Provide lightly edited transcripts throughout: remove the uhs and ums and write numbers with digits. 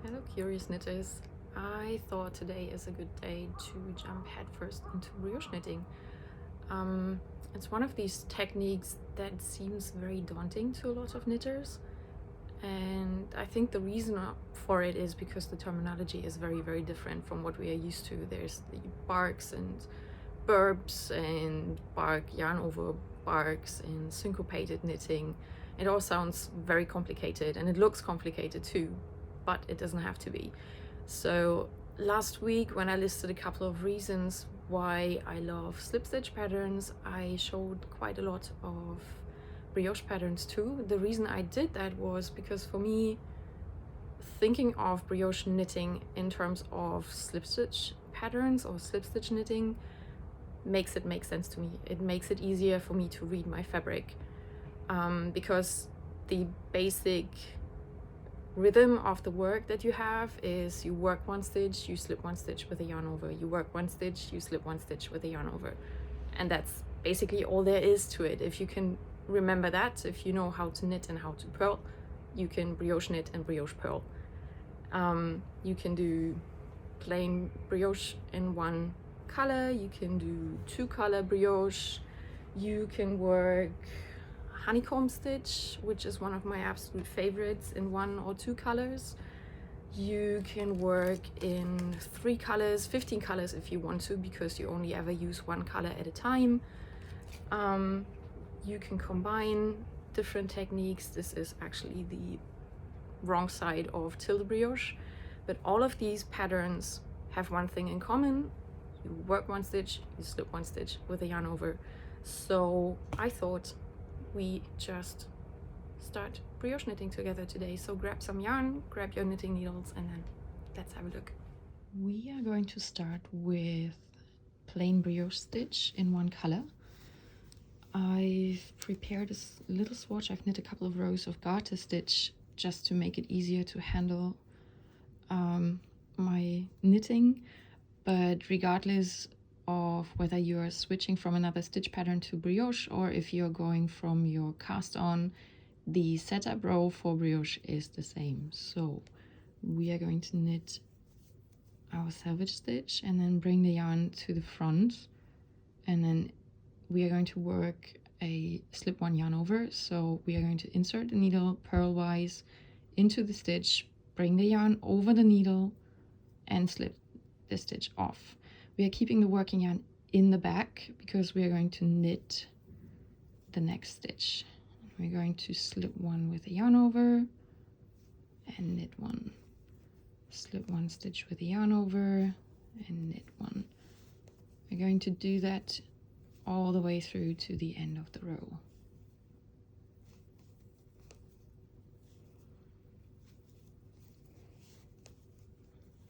Hello curious knitters, I thought today is a good day to jump headfirst into brioche knitting. It's one of these techniques that seems very daunting to a lot of knitters, and I think the reason for it is because the terminology is very different from what we are used to. There's the barks and burbs and bark yarn over barks and syncopated knitting. It all sounds very complicated, and it looks complicated too, but it doesn't have to be. So last week, when I listed a couple of reasons why I love slip stitch patterns, I showed quite a lot of brioche patterns too. The reason I did that was because for me, thinking of brioche knitting in terms of slip stitch patterns or slip stitch knitting makes it make sense to me. It makes it easier for me to read my fabric, because the basic rhythm of the work that you have is you work one stitch, you slip one stitch with a yarn over, you work one stitch, you slip one stitch with a yarn over, and that's basically all there is to it. If you can remember that, if you know how to knit and how to purl, you can brioche knit and brioche purl. You can do plain brioche in one color, you can do two color brioche, you can work honeycomb stitch, which is one of my absolute favorites, in one or two colors. You can work in 3 colors, 15 colors if you want to, because you only ever use one color at a time. You can combine different techniques. This is actually the wrong side of Tilde Brioche, but all of these patterns have one thing in common: you work one stitch, you slip one stitch with a yarn over. So I thought we just start brioche knitting together today. So grab some yarn, grab your knitting needles, and then let's have a look. We are going to start with plain brioche stitch in one color. I've prepared a little swatch. I've knit a couple of rows of garter stitch just to make it easier to handle my knitting, but regardless of whether you're switching from another stitch pattern to brioche or if you're going from your cast on, the setup row for brioche is the same. So we are going to knit our selvage stitch and then bring the yarn to the front, and then we are going to work a slip one yarn over. So we are going to insert the needle purlwise into the stitch, bring the yarn over the needle and slip the stitch off. We are keeping the working yarn in the back because we are going to knit the next stitch. We're going to slip one with a yarn over and knit one, slip one stitch with a yarn over and knit one. We're going to do that all the way through to the end of the row.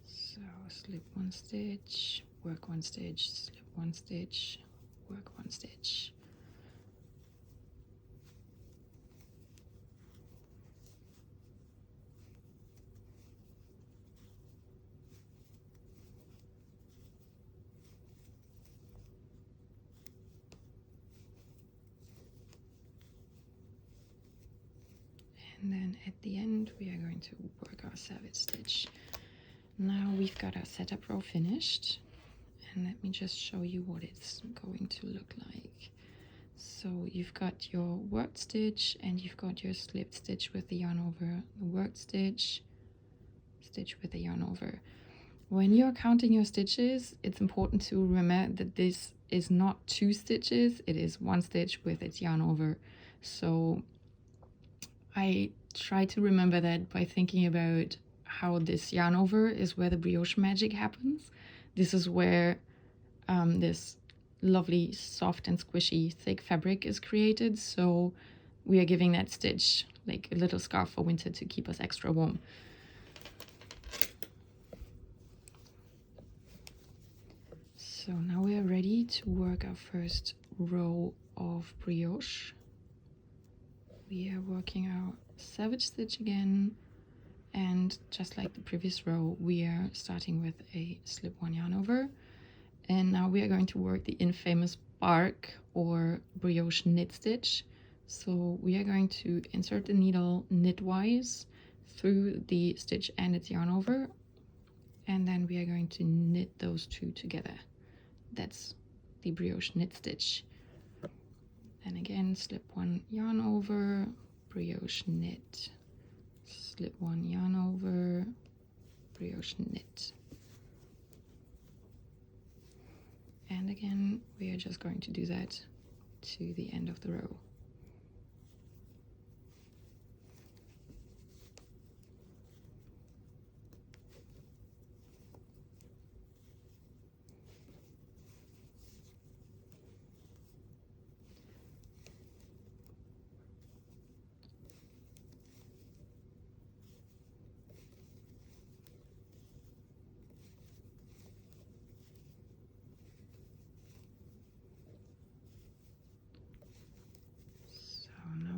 So slip one stitch, work one stitch, slip one stitch, work one stitch. And then at the end we are going to work our selvage stitch. Now we've got our setup row finished, and let me just show you what it's going to look like. So you've got your worked stitch and you've got your slipped stitch with the yarn over, the worked stitch, stitch with the yarn over. When you're counting your stitches, it's important to remember that this is not 2 stitches, it is 1 stitch with its yarn over. So I try to remember that by thinking about how this yarn over is where the brioche magic happens. This is where this lovely soft and squishy thick fabric is created. So we are giving that stitch like a little scarf for winter to keep us extra warm. So now we are ready to work our first row of brioche. We are working our selvage stitch again, and just like the previous row, we are starting with a slip one yarn over, and now we are going to work the infamous bark or brioche knit stitch. So we are going to insert the needle knitwise through the stitch and its yarn over, and then we are going to knit those two together. That's the brioche knit stitch. And again, slip one yarn over, brioche knit, slip one yarn over, brioche knit. And again, we are just going to do that to the end of the row.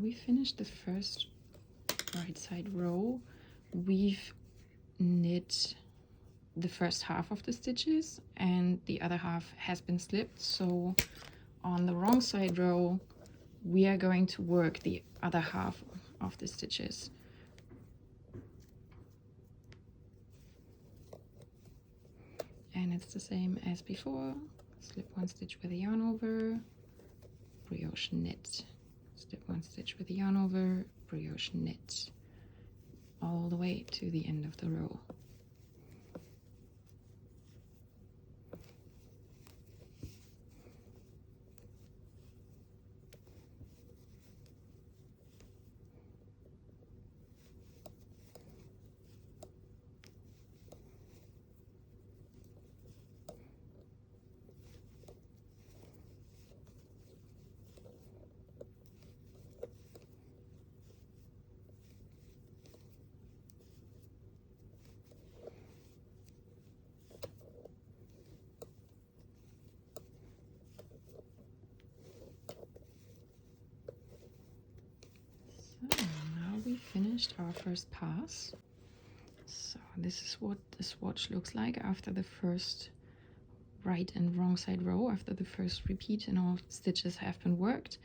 We finished the first right side row. We've knit the first half of the stitches and the other half has been slipped. So on the wrong side row, we are going to work the other half of the stitches. And it's the same as before. Slip one stitch with a yarn over, brioche knit. Slip one stitch with a yarn over, brioche knit, all the way to the end of the row. So now we finished our first pass. So this is what the swatch looks like after the first right and wrong side row, after the first repeat and all stitches have been worked.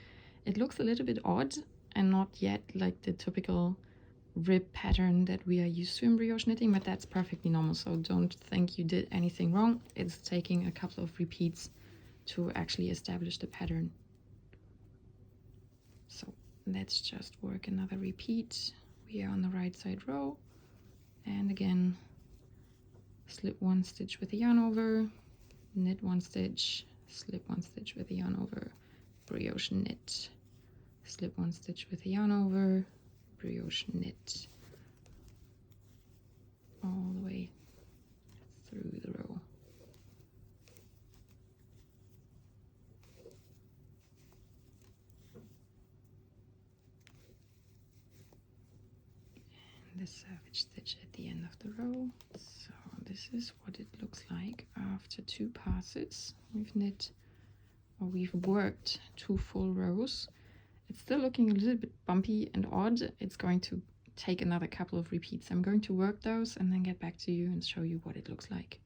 It looks a little bit odd and not yet like the typical rib pattern that we are used to in brioche knitting, but that's perfectly normal, so don't think you did anything wrong. It's taking a couple of repeats to actually establish the pattern. So let's just work another repeat. We are on the right side row, and again, slip one stitch with a yarn over, knit one stitch, slip one stitch with a yarn over, brioche knit, slip one stitch with a yarn over, brioche knit, all the way through the row. The savage stitch at the end of the row. So this is what it looks like after two passes. We've worked two full rows. It's still looking a little bit bumpy and odd. It's going to take another couple of repeats. I'm going to work those and then get back to you and show you what it looks like.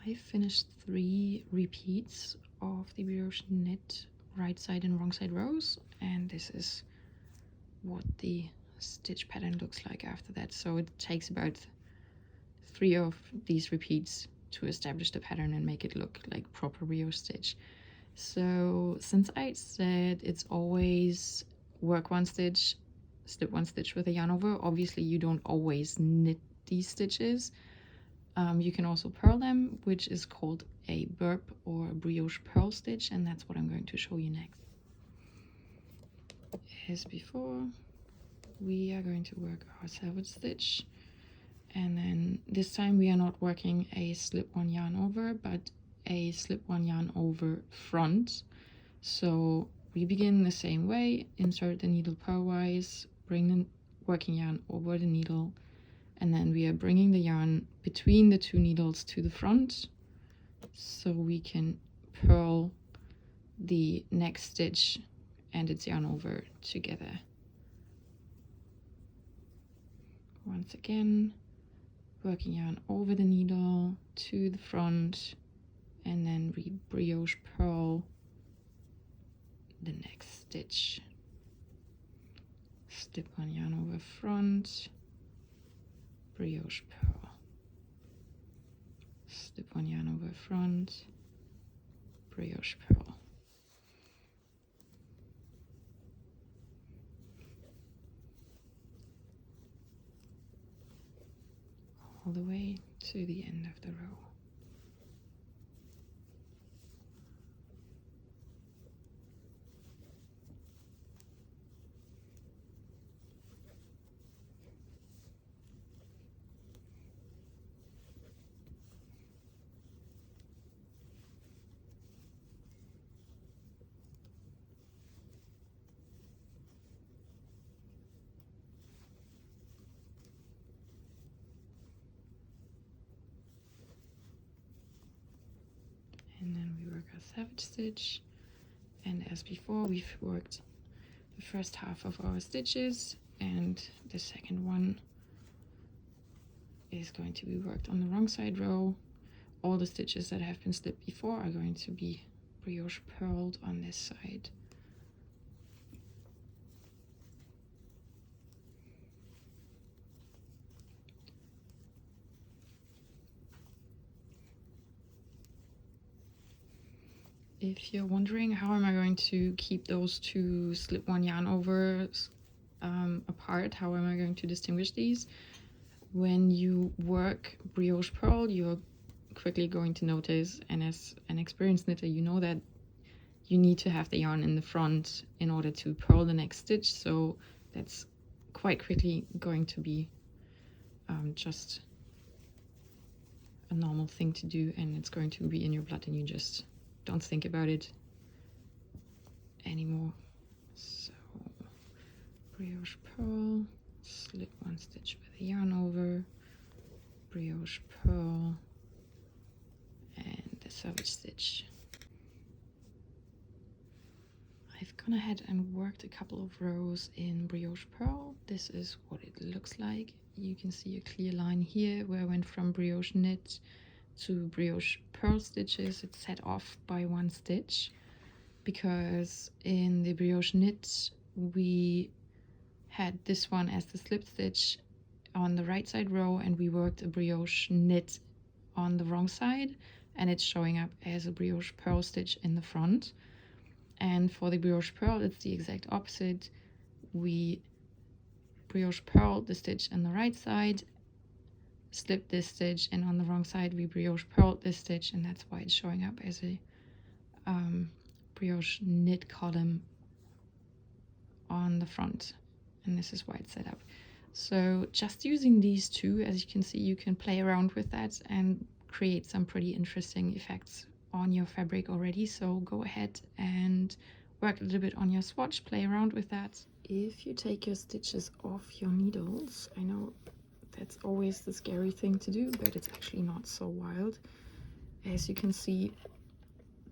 I finished 3 repeats of the brioche knit right side and wrong side rows, and this is what the stitch pattern looks like after that. So it takes about 3 of these repeats to establish the pattern and make it look like proper brioche stitch. So since I said it's always work one stitch, slip one stitch with a yarn over, obviously you don't always knit these stitches. You can also purl them, which is called a burp or brioche purl stitch, and that's what I'm going to show you next. As before, we are going to work our salvage stitch, and then this time we are not working a slip one yarn over, but a slip one yarn over front. So we begin the same way, insert the needle purlwise, bring the working yarn over the needle, and then we are bringing the yarn between the 2 needles to the front so we can purl the next stitch and its yarn over together. Once again, working yarn over the needle to the front, and then we brioche purl the next stitch. Slip one yarn over front, brioche purl, slip one yarn over front, brioche purl. All the way to the end of the row. And then we work our savage stitch, and as before we've worked the first half of our stitches, and the second one is going to be worked on the wrong side row. All the stitches that have been slipped before are going to be brioche purled on this side. If you're wondering how am I going to keep those two slip one yarn overs apart, how am I going to distinguish these? When you work brioche purl, you're quickly going to notice, and as an experienced knitter you know that you need to have the yarn in the front in order to purl the next stitch, so that's quite quickly going to be just a normal thing to do, and it's going to be in your blood and you just don't think about it anymore. So brioche purl, slip one stitch with a yarn over, brioche purl, and the savage stitch. I've gone ahead and worked a couple of rows in brioche purl. This is what it looks like. You can see a clear line here where I went from brioche knit to brioche purl stitches. It's set off by one stitch because in the brioche knit we had this one as the slip stitch on the right side row, and we worked a brioche knit on the wrong side, and it's showing up as a brioche purl stitch in the front. And for the brioche purl it's the exact opposite. We brioche purl the stitch on the right side, slip this stitch, and on the wrong side we brioche purl this stitch, and that's why it's showing up as a brioche knit column on the front, and this is why it's set up. So just using these two, as you can see, you can play around with that and create some pretty interesting effects on your fabric already. So go ahead and work a little bit on your swatch, play around with that. If you take your stitches off your needles, I know that's always the scary thing to do, but it's actually not so wild. As you can see,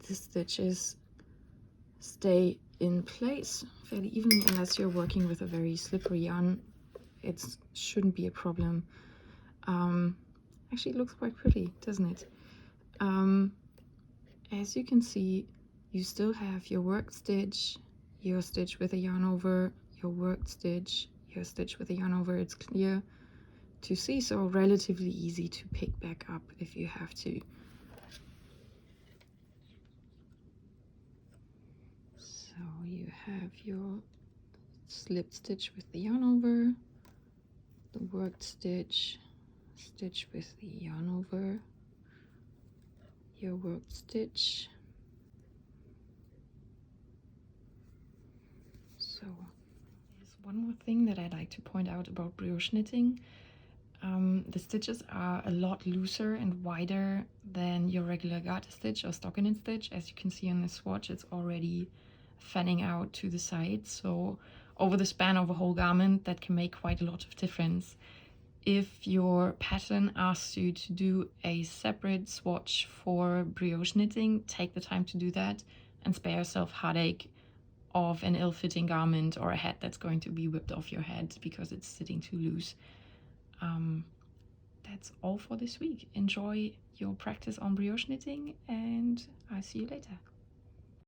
the stitches stay in place fairly evenly unless you're working with a very slippery yarn. It shouldn't be a problem. Actually, it looks quite pretty, doesn't it? As you can see, you still have your worked stitch, your stitch with a yarn over, your worked stitch, your stitch with a yarn over. It's clear to see, so relatively easy to pick back up if you have to. So you have your slipped stitch with the yarn over, the worked stitch, stitch with the yarn over, your worked stitch. So there's one more thing that I'd like to point out about brioche knitting. The stitches are a lot looser and wider than your regular garter stitch or stockinette stitch. As you can see on the swatch, it's already fanning out to the sides, so over the span of a whole garment that can make quite a lot of difference. If your pattern asks you to do a separate swatch for brioche knitting, take the time to do that and spare yourself heartache of an ill-fitting garment or a hat that's going to be whipped off your head because it's sitting too loose. That's all for this week. Enjoy your practice on brioche knitting, and I'll see you later.